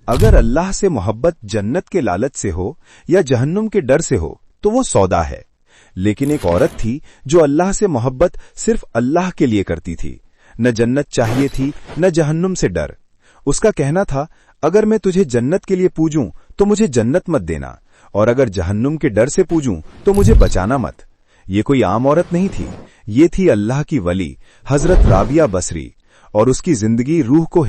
अगर अल्लाह से मोहब्बत जन्नत के लालच से हो या जहन्नुम के डर से हो तो वो सौदा है। लेकिन एक औरत थी जो अल्लाह से मोहब्बत सिर्फ अल्लाह के लिए करती थी। न जन्नत चाहिए थी न जहन्नुम से डर। उसका कहना था, अगर मैं तुझे जन्नत के लिए पूजूं तो मुझे जन्नत मत देना, और अगर जहन्नुम के डर से पूजूं तो मुझे बचाना मत। ये कोई आम औरत नहीं थी, ये थी अल्लाह की वली हजरत राबिया बसरी, और उसकी जिंदगी रूह को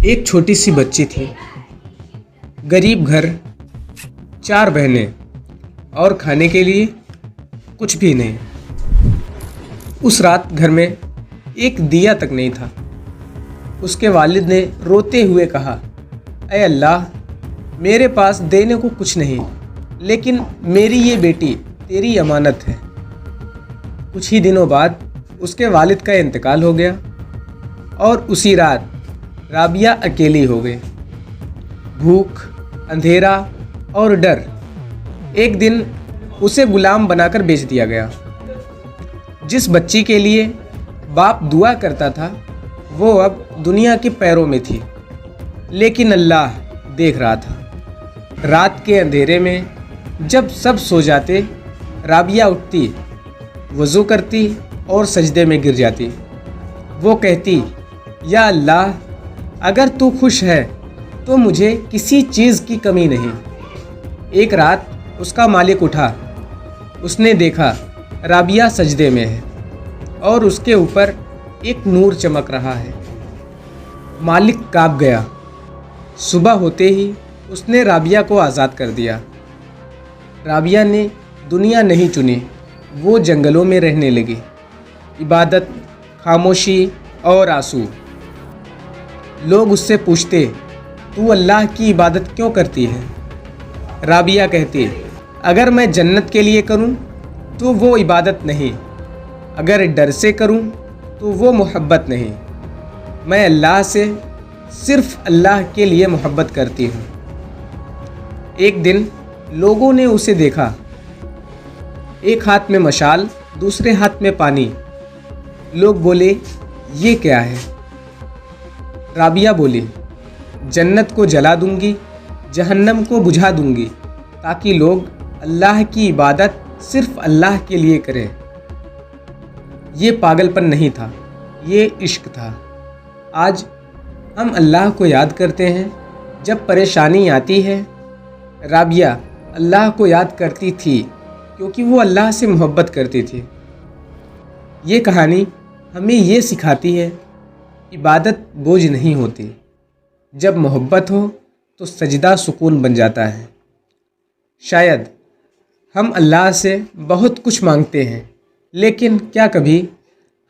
एक छोटी सी बच्ची थी, गरीब घर, 4 बहनें और खाने के लिए कुछ भी नहीं। उस रात घर में एक दिया तक नहीं था। उसके वालिद ने रोते हुए कहा, ऐ अल्लाह, मेरे पास देने को कुछ नहीं, लेकिन मेरी ये बेटी तेरी अमानत है। कुछ ही दिनों बाद उसके वालिद का इंतकाल हो गया और उसी रात राबिया अकेली हो गई। भूख, अंधेरा और डर। एक दिन उसे गुलाम बनाकर बेच दिया गया। जिस बच्ची के लिए बाप दुआ करता था वो अब दुनिया के पैरों में थी, लेकिन अल्लाह देख रहा था। रात के अंधेरे में जब सब सो जाते, राबिया उठती, वज़ू करती और सजदे में गिर जाती। वो कहती, या अल्लाह, अगर तू खुश है तो मुझे किसी चीज़ की कमी नहीं। एक रात उसका मालिक उठा। उसने देखा राबिया सजदे में है और उसके ऊपर एक नूर चमक रहा है। मालिक काँप गया। सुबह होते ही उसने राबिया को आज़ाद कर दिया। राबिया ने दुनिया नहीं चुनी, वो जंगलों में रहने लगी। इबादत, खामोशी और आंसू। लोग उससे पूछते, तू अल्लाह की इबादत क्यों करती है? राबिया कहती, अगर मैं जन्नत के लिए करूं तो वो इबादत नहीं, अगर डर से करूं तो वो मोहब्बत नहीं। मैं अल्लाह से सिर्फ अल्लाह के लिए मोहब्बत करती हूं। एक दिन लोगों ने उसे देखा, एक हाथ में मशाल, दूसरे हाथ में पानी। लोग बोले, ये क्या है? राबिया बोली, जन्नत को जला दूंगी, जहन्नम को बुझा दूंगी, ताकि लोग अल्लाह की इबादत सिर्फ अल्लाह के लिए करें। ये पागलपन नहीं था, ये इश्क था। आज हम अल्लाह को याद करते हैं जब परेशानी आती है। राबिया अल्लाह को याद करती थी क्योंकि वो अल्लाह से मोहब्बत करती थी। ये कहानी हमें ये सिखाती है, इबादत बोझ नहीं होती। जब मोहब्बत हो तो सजदा सुकून बन जाता है। शायद हम अल्लाह से बहुत कुछ मांगते हैं, लेकिन क्या कभी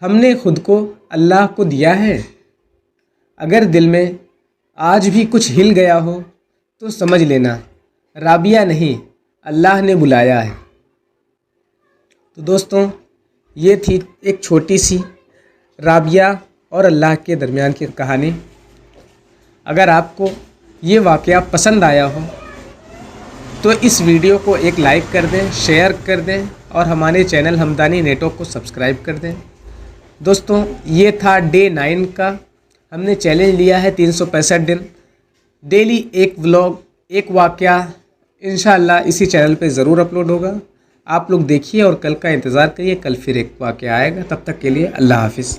हमने खुद को अल्लाह को दिया है? अगर दिल में आज भी कुछ हिल गया हो तो समझ लेना राबिया नहीं, अल्लाह ने बुलाया है। तो दोस्तों, ये थी एक छोटी सी राबिया और अल्लाह के दरमियान की कहानी। अगर आपको ये वाक़या पसंद आया हो तो इस वीडियो को एक लाइक कर दें, शेयर कर दें और हमारे चैनल हमदानी नेटवर्क को सब्सक्राइब कर दें। दोस्तों, ये था डे 9 का। हमने चैलेंज लिया है 365 दिन, डेली एक व्लॉग, एक वाक़या इंशाअल्लाह इसी चैनल पे ज़रूर अपलोड होगा। आप लोग देखिए और कल का इंतज़ार करिए, कल फिर एक वाक़या आएगा। तब तक के लिए अल्लाह हाफिज़।